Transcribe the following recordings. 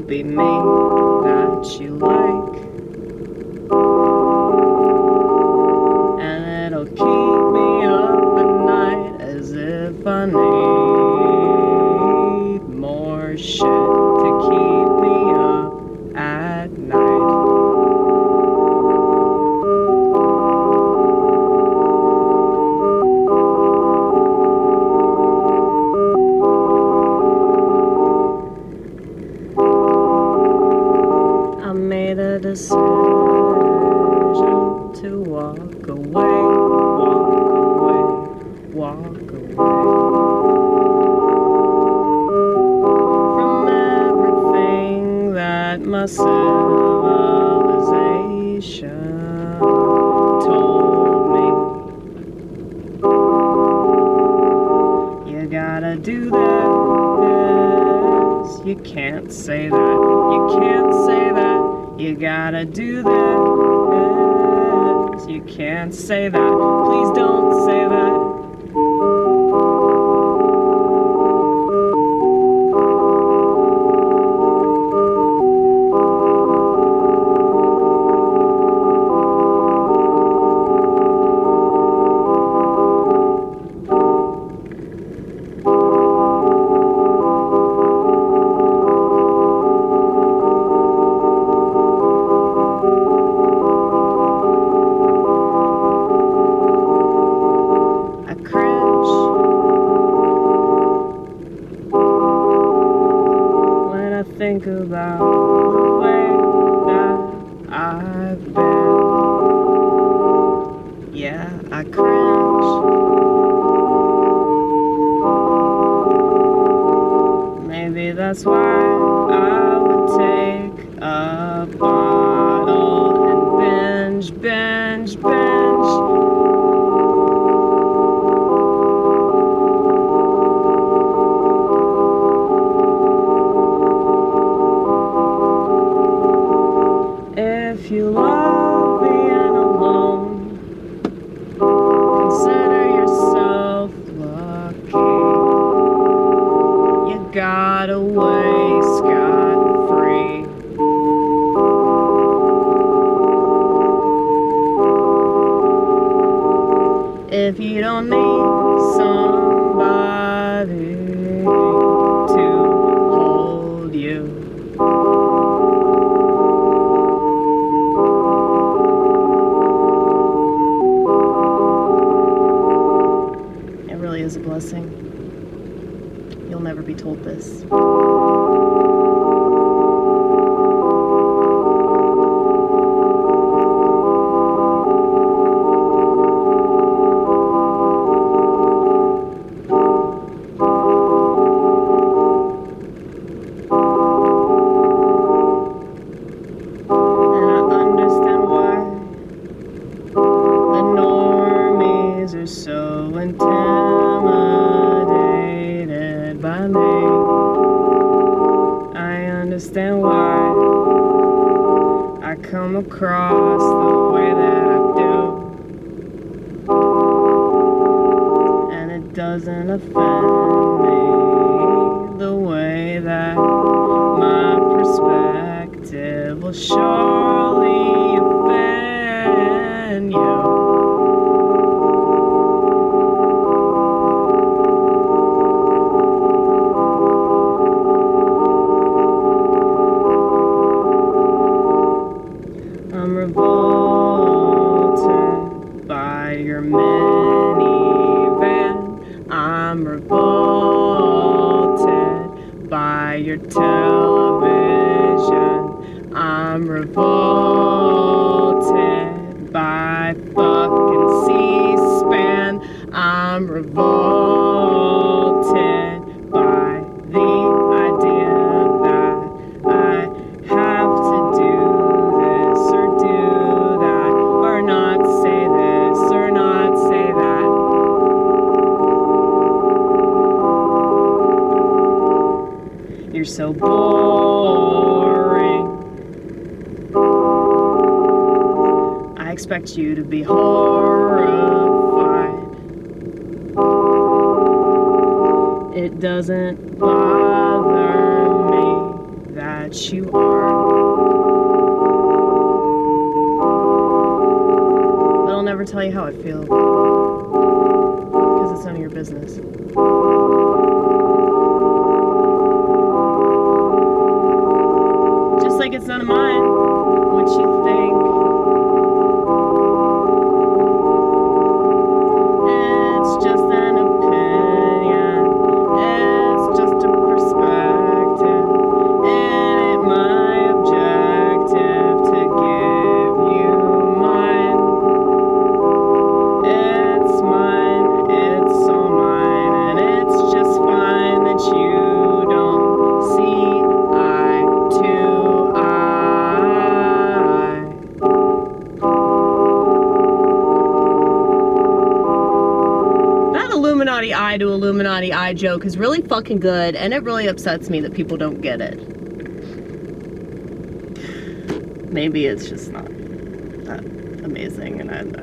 won't be me that you like, and it'll keep me up at night as if I need more shit to keep me up at night. I made a decision to walk away, walk away from everything that my civilization told me. You gotta do this, you can't say that, you can't say that. You gotta do this, you can't say that, please don't say that. Think about the way that I've been. Yeah, I cringe. Maybe that's why I would take a bottle and binge. If you love being alone, consider yourself lucky. You got away scot-free. If you don't need somebody to hold you, is a blessing. You'll never be told this. And I understand why the normies are so intimidated by me. I understand why I come across the way that I do, and it doesn't offend me the way that my perspective will surely offend you. I'm revolted by your minivan. I'm revolted by your television. I'm revolted by fucking C-SPAN. I'm revolted by the idea that I have to do you're so boring. I expect you to be horrified. It doesn't bother me that what you are. But I'll never tell you how I feel. Because it's none of your business. Just like it's none of mine what you think. It's just an opinion. It's just a perspective. And it my objective to give you mine. It's mine, it's so mine, and it's just fine that you don't see eye to eye. That Illuminati eye to Illuminati eye joke is really fucking good, and it really upsets me that people don't get it. Maybe it's just not that amazing, and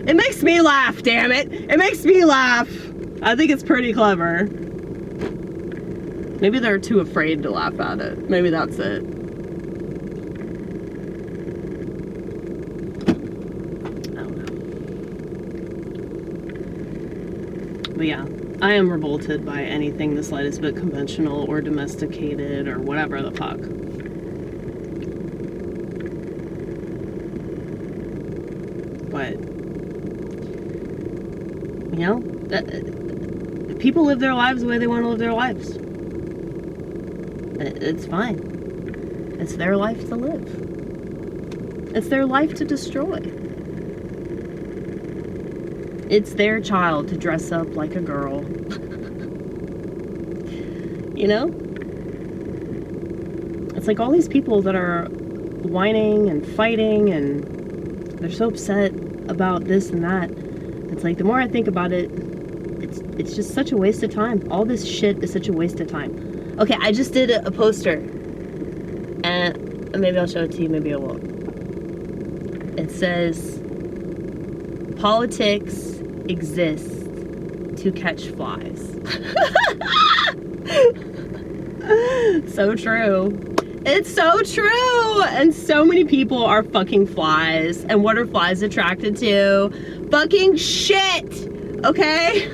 it makes me laugh, damn it! It makes me laugh! I think it's pretty clever. Maybe they're too afraid to laugh at it. Maybe that's it. I don't know. But yeah, I am revolted by anything the slightest bit conventional or domesticated or whatever the fuck. But you know, people live their lives the way they want to live their lives. It's fine. It's their life to live. It's their life to destroy. It's their child to dress up like a girl. You know? It's like all these people that are whining and fighting and they're so upset about this and that. It's like the more I think about it, it's just such a waste of time. All this shit is such a waste of time. Okay, I just did a poster, and maybe I'll show it to you, maybe I won't. It says, politics exists to catch flies. So true. It's so true! And so many people are fucking flies. And what are flies attracted to? Fucking shit! Okay?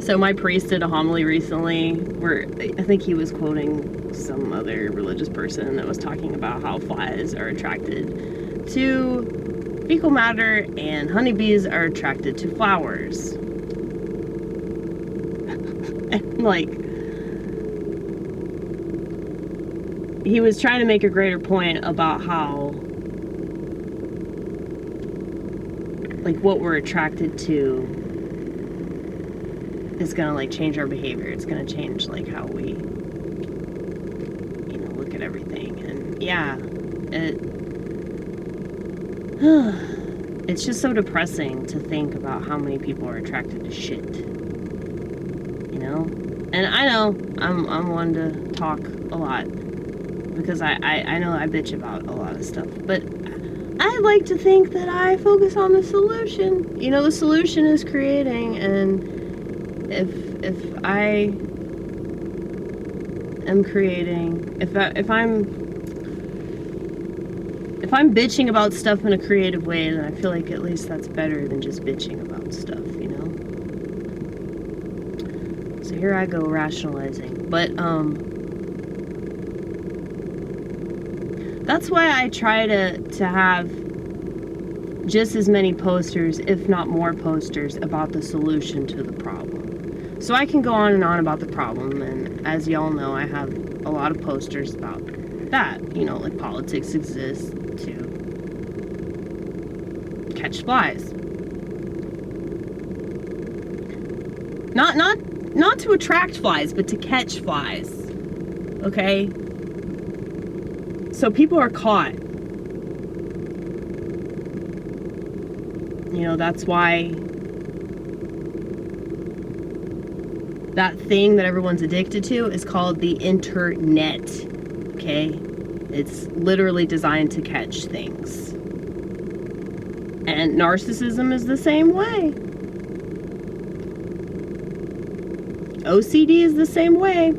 So my priest did a homily recently where I think he was quoting some other religious person that was talking about how flies are attracted to fecal matter and honeybees are attracted to flowers. And like, he was trying to make a greater point about how like what we're attracted to is gonna like change our behavior. It's gonna change like how we, you know, look at everything. And yeah, it's just so depressing to think about how many people are attracted to shit. You know? And I know I'm one to talk a lot because I know I bitch about a lot of stuff, but I like to think that I focus on the solution. You know, the solution is creating, and if I am creating, if I'm bitching about stuff in a creative way, then I feel like at least that's better than just bitching about stuff, you know? So here I go rationalizing. But that's why I try to have just as many posters, if not more posters, about the solution to the problem. So I can go on and on about the problem, and as y'all know, I have a lot of posters about that. You know, like politics exists to catch flies. Not to attract flies, but to catch flies. Okay? So people are caught. You know, that's why that thing that everyone's addicted to is called the internet. Okay? It's literally designed to catch things. And narcissism is the same way. OCD is the same way.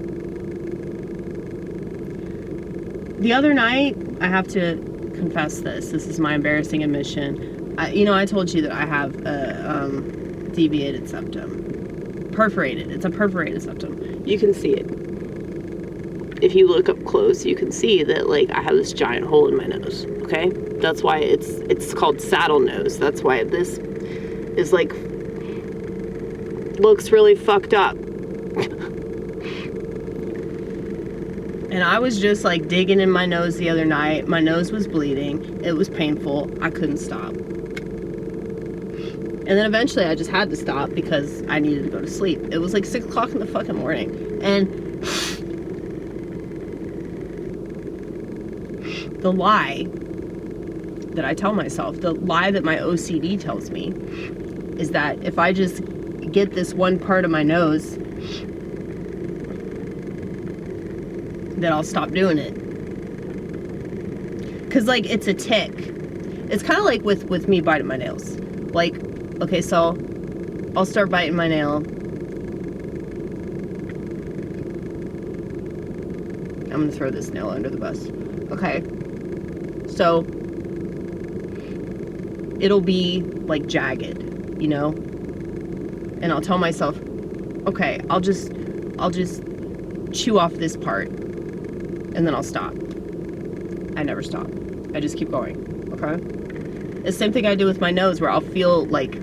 The other night, I have to confess this. This is my embarrassing admission. I told you that I have a deviated septum. Perforated. It's a perforated septum. You can see it. If you look up close, you can see that, like, I have this giant hole in my nose, okay? That's why it's called saddle nose. That's why this is, like, looks really fucked up. And I was just, like, digging in my nose the other night. My nose was bleeding. It was painful. I couldn't stop. And then eventually I just had to stop because I needed to go to sleep. It was like 6 o'clock in the fucking morning. And the lie that I tell myself, the lie that my OCD tells me, is that if I just get this one part of my nose, that I'll stop doing it. Cause like it's a tick. It's kind of like with me biting my nails. Like, okay, so I'll start biting my nail. I'm gonna throw this nail under the bus. Okay. So it'll be like jagged, you know? And I'll tell myself, okay, I'll just chew off this part and then I'll stop. I never stop. I just keep going, okay? The same thing I do with my nose, where I'll feel like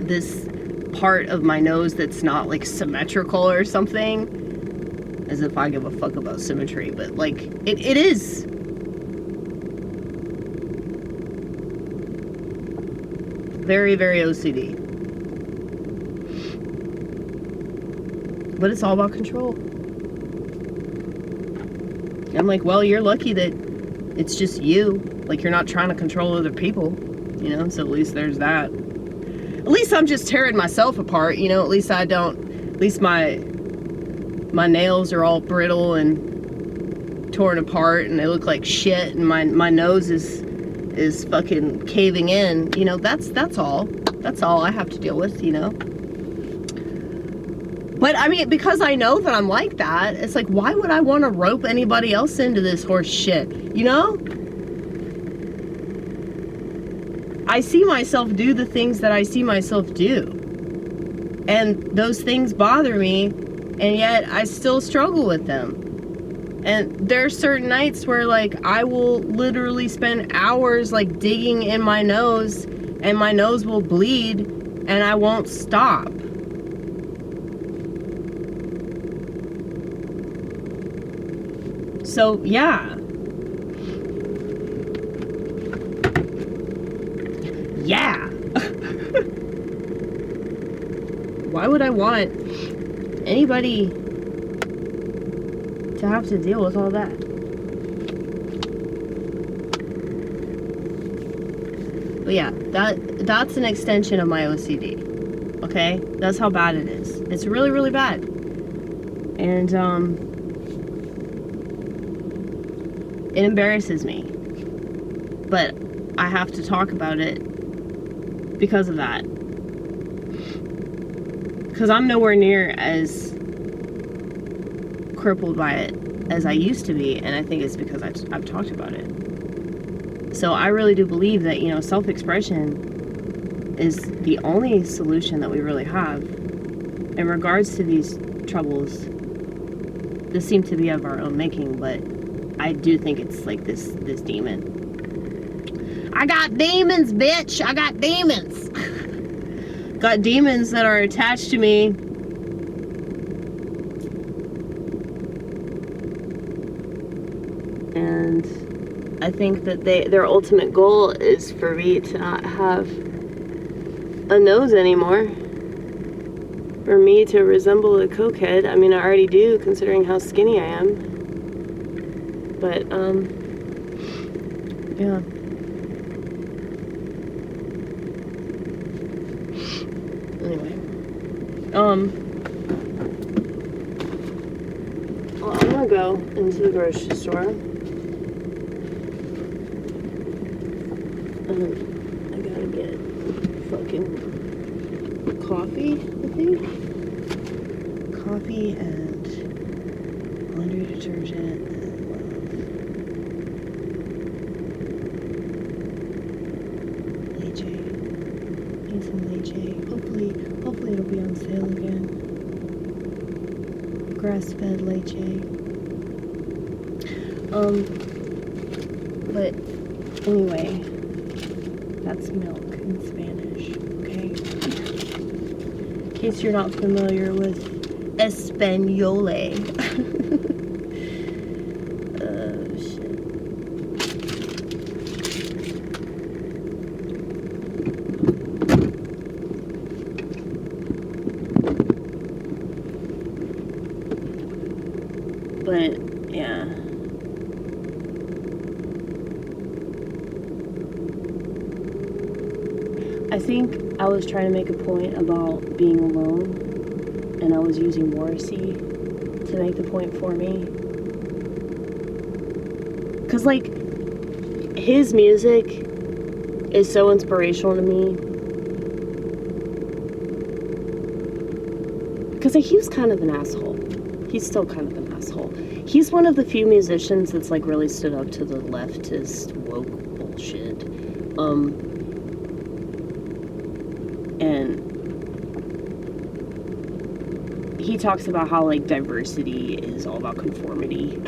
this part of my nose that's not like symmetrical or something, as if I give a fuck about symmetry, but like it is. Very, very OCD. But it's all about control. I'm like, well, you're lucky that it's just you. Like, you're not trying to control other people, you know? So at least there's that. At least I'm just tearing myself apart, you know? At least I don't, at least my nails are all brittle and torn apart and they look like shit and my nose is fucking caving in. You know, that's all. That's all I have to deal with, you know? But, I mean, because I know that I'm like that, it's like, why would I want to rope anybody else into this horse shit, you know? I see myself do the things that I see myself do. And those things bother me, and yet I still struggle with them. And there are certain nights where, like, I will literally spend hours, like, digging in my nose, and my nose will bleed, and I won't stop. So, yeah. Yeah. Why would I want anybody to have to deal with all that? But yeah, that's an extension of my OCD. Okay? That's how bad it is. It's really, really bad. And, it embarrasses me, but I have to talk about it because of that. Because I'm nowhere near as crippled by it as I used to be, and I think it's because I've talked about it. So I really do believe that, you know, self-expression is the only solution that we really have in regards to these troubles. This seem to be of our own making, but I do think it's like this demon. I got demons, bitch! I got demons! Got demons that are attached to me. And I think that their ultimate goal is for me to not have a nose anymore. For me to resemble a cokehead. I mean, I already do, considering how skinny I am. But, yeah. Anyway. Well, I'm gonna go into the grocery store. I gotta get fucking coffee, I think. coffee and laundry detergent and leche. Need some leche. Hopefully it'll be on sale again. Grass-fed leche. But anyway, that's milk in Spanish, okay? In case you're not familiar with Espanole. Oh, shit. But, yeah. I think I was trying to make a point about being alone, and I was using Morrissey to make the point for me. Because, like, his music is so inspirational to me. Because he was kind of an asshole. He's still kind of an asshole. He's one of the few musicians that's, like, really stood up to the leftist woke bullshit. And he talks about how, like, diversity is all about conformity.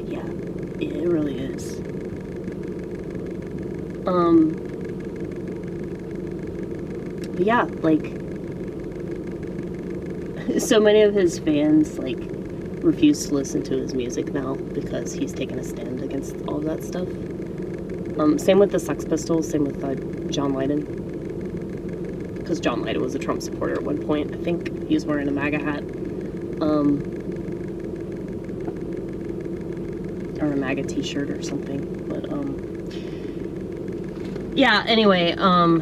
Yeah, it really is. But yeah, like, so many of his fans, like, refuse to listen to his music now because he's taken a stand against all of that stuff. Same with the Sex Pistols, same with John Lydon. Because John Lydon was a Trump supporter at one point. I think he was wearing a MAGA hat. Or a MAGA t-shirt or something. But, yeah, anyway, I'm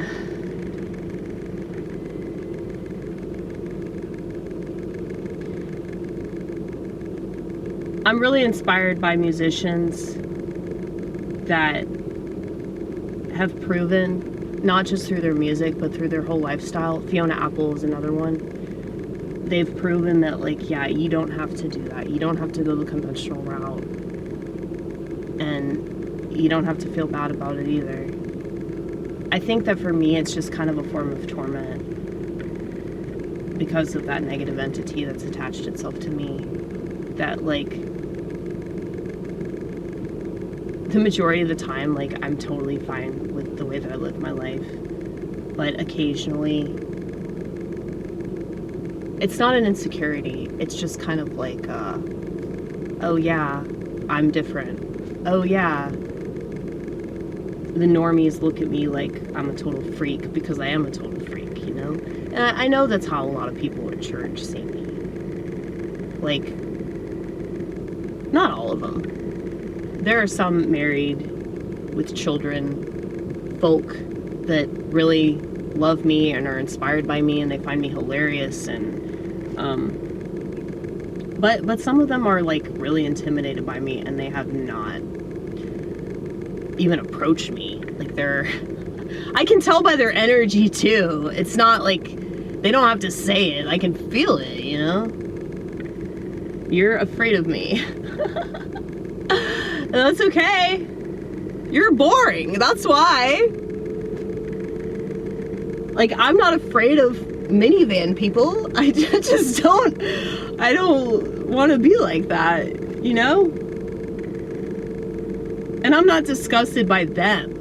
really inspired by musicians that have proven, not just through their music, but through their whole lifestyle. Fiona Apple is another one. They've proven that, like, yeah, you don't have to do that. You don't have to go the conventional route. And you don't have to feel bad about it either. I think that for me, it's just kind of a form of torment because of that negative entity that's attached itself to me. That, like, the majority of the time, like, I'm totally fine with the way that I live my life. But occasionally, it's not an insecurity. It's just kind of like, oh yeah, I'm different. Oh yeah, the normies look at me like I'm a total freak because I am a total freak, you know? And I know that's how a lot of people in church see me. Like, not all of them. There are some married with children folk that really love me and are inspired by me and they find me hilarious, and but some of them are, like, really intimidated by me and they have not even approached me. Like, they're I can tell by their energy too. It's not like they don't have to say it. I can feel it, you know? You're afraid of me. That's okay. You're boring. That's why. Like, I'm not afraid of minivan people. I just don't want to be like that, you know? And I'm not disgusted by them.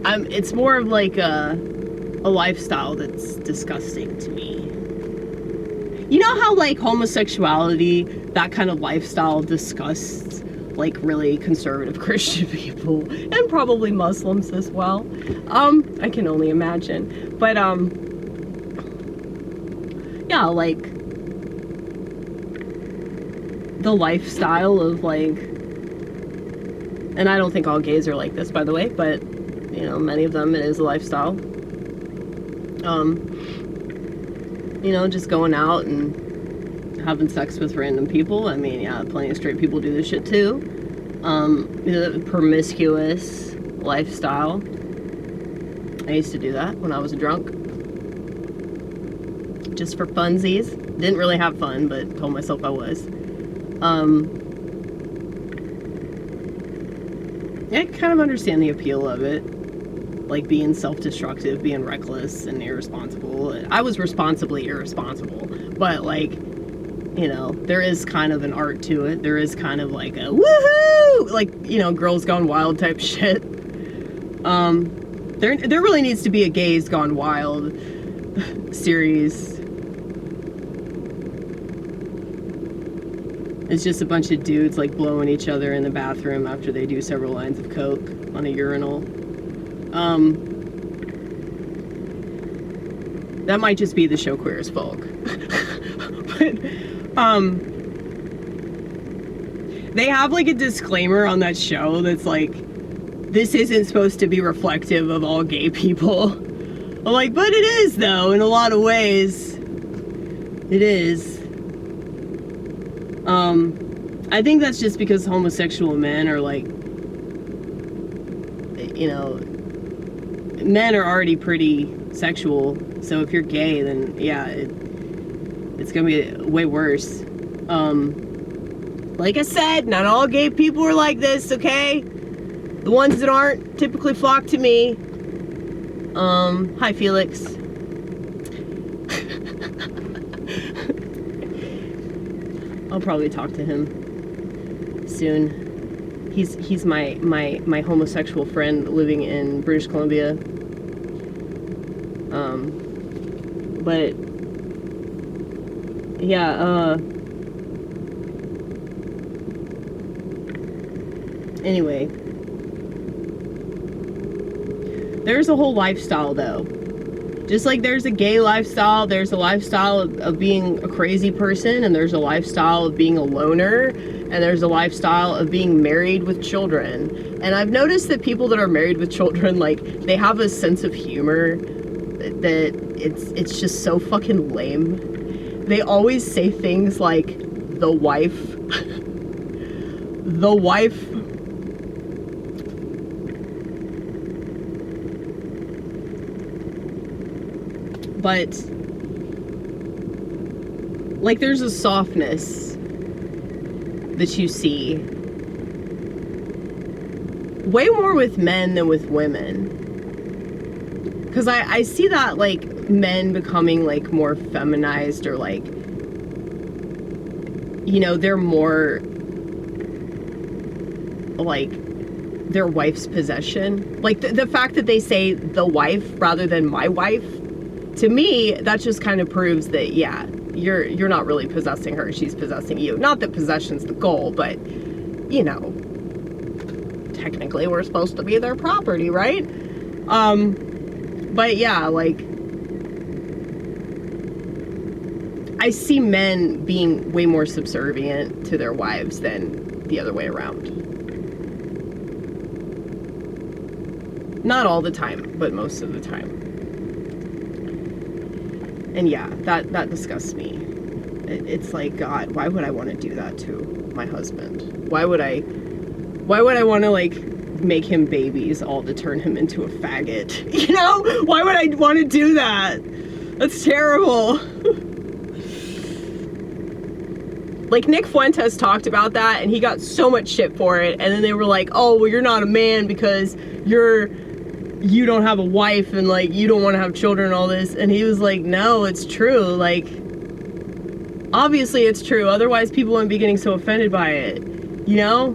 It's more of like a lifestyle that's disgusting to me. You know how, like, homosexuality, that kind of lifestyle disgusts, like, really conservative Christian people and probably Muslims as well. I can only imagine. But yeah, like, the lifestyle of, like, and I don't think all gays are like this, by the way, but, you know, many of them, it is a lifestyle. You know, just going out and having sex with random people. I mean, yeah, plenty of straight people do this shit too. The promiscuous lifestyle. I used to do that when I was drunk. just for funsies. Didn't really have fun, but told myself I was. I kind of understand the appeal of it. Like being self-destructive, being reckless and irresponsible. I was responsibly irresponsible, but like, you know, there is kind of an art to it. There is kind of like a woohoo, like, you know, Girls Gone Wild type shit. There really needs to be a Gays Gone Wild series. It's just a bunch of dudes like blowing each other in the bathroom after they do several lines of coke on a urinal. That might just be the show Queer as Folk. But, they have like a disclaimer on that show that's like, this isn't supposed to be reflective of all gay people. I'm like, but it is though, in a lot of ways. It is. I think that's just because homosexual men are like, you know, men are already pretty sexual, so if you're gay, then yeah, it's gonna be way worse. Like I said, not all gay people are like this, okay? The ones that aren't typically flock to me. Hi Felix. I'll probably talk to him soon. He's my homosexual friend living in British Columbia. But yeah, anyway, there's a whole lifestyle though. Just like there's a gay lifestyle, there's a lifestyle of being a crazy person, and there's a lifestyle of being a loner, and there's a lifestyle of being married with children. And I've noticed that people that are married with children, like, they have a sense of humor that it's just so fucking lame. They always say things like, the wife. The wife. But, like, there's a softness that you see way more with men than with women. Because I see that, like, men becoming, like, more feminized, or, like, you know, they're more, like, their wife's possession. Like, the fact that they say the wife rather than my wife, to me, that just kind of proves that, yeah, you're not really possessing her, she's possessing you. Not that possession's the goal, but, you know, technically we're supposed to be their property, right? But yeah, like, I see men being way more subservient to their wives than the other way around. Not all the time, but most of the time. And yeah, that disgusts me. It's like, God, why would I want to do that to my husband? Why would I want to, like, make him babies all to turn him into a faggot? You know? Why would I want to do that? That's terrible. Like, Nick Fuentes talked about that, and he got so much shit for it, and then they were like, oh, well, you're not a man because you don't have a wife, and, like, you don't want to have children and all this. And he was like, no, it's true. Like, obviously it's true, otherwise people wouldn't be getting so offended by it, you know?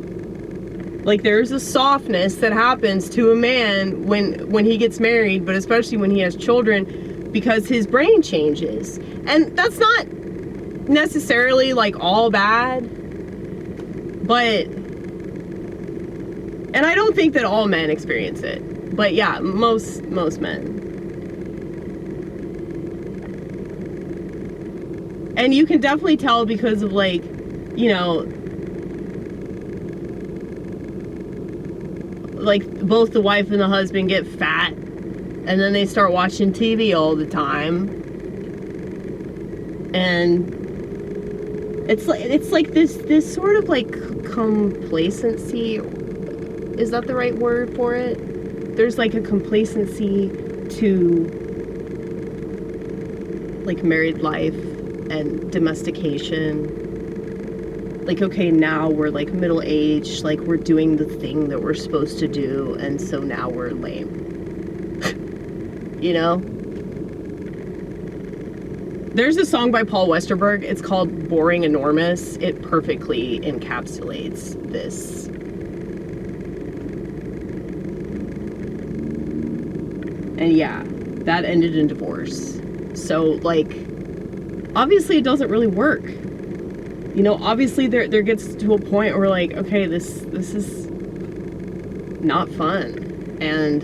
Like, there's a softness that happens to a man when he gets married, but especially when he has children, because his brain changes. And that's not necessarily, like, all bad, but, and I don't think that all men experience it, but yeah, most men. And you can definitely tell because of, like, you know, like, both the wife and the husband get fat, and then they start watching TV all the time, and it's like this sort of, like, complacency. Is that the right word for it? There's, like, a complacency to, like married life and domestication. Like, okay, now we're like middle aged, like we're doing the thing that we're supposed to do, and so now we're lame. You know? There's a song by Paul Westerberg, it's called Boring Enormous. It perfectly encapsulates this. And yeah, that ended in divorce. So, like, obviously it doesn't really work. You know, obviously there gets to a point where, like, okay, this is not fun. And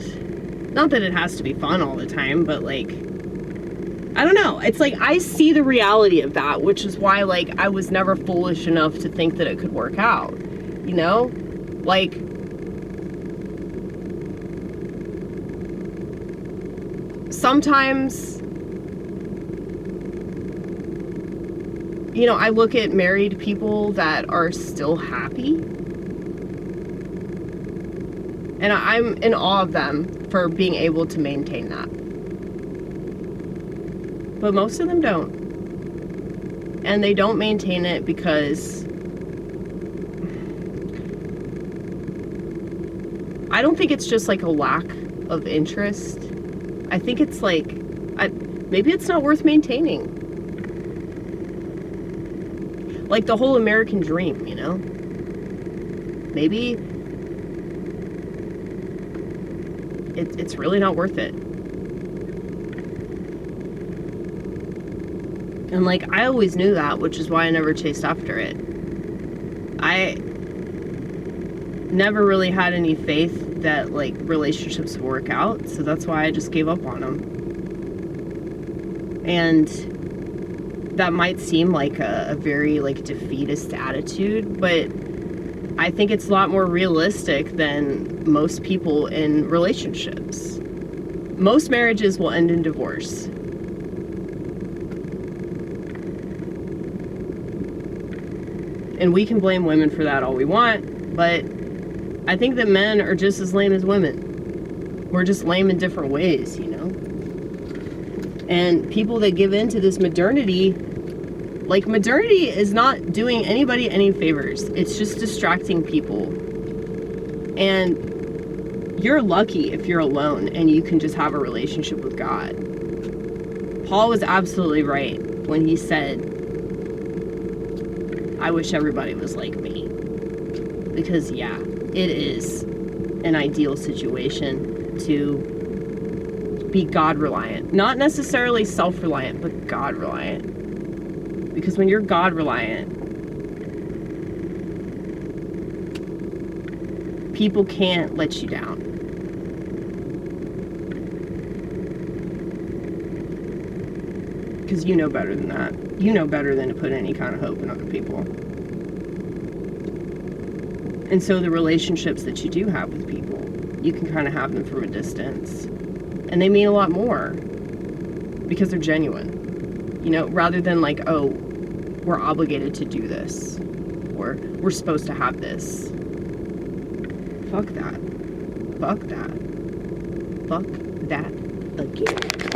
not that it has to be fun all the time, but, like, I don't know. It's like, I see the reality of that, which is why, like, I was never foolish enough to think that it could work out. You know? Like, sometimes, you know, I look at married people that are still happy, and I'm in awe of them for being able to maintain that. But most of them don't. And they don't maintain it because I don't think it's just like a lack of interest. I think it's like, maybe it's not worth maintaining. Like the whole American dream, you know? Maybe it's really not worth it. And, like, I always knew that, which is why I never chased after it. I never really had any faith that, like, relationships would work out, so that's why I just gave up on them. And that might seem like a very, like, defeatist attitude, but I think it's a lot more realistic than most people in relationships. Most marriages will end in divorce. And we can blame women for that all we want, but I think that men are just as lame as women. We're just lame in different ways, you know? And people that give in to this modernity, like, modernity is not doing anybody any favors. It's just distracting people. And you're lucky if you're alone and you can just have a relationship with God. Paul was absolutely right when he said, I wish everybody was like me. Because, yeah, it is an ideal situation to be God-reliant. Not necessarily self-reliant, but God-reliant. Because when you're God-reliant, people can't let you down. Because you know better than that. You know better than to put any kind of hope in other people. And so the relationships that you do have with people, you can kind of have them from a distance. And they mean a lot more because they're genuine. You know, rather than like, oh, we're obligated to do this, or we're supposed to have this. Fuck that. Fuck that. Fuck that again.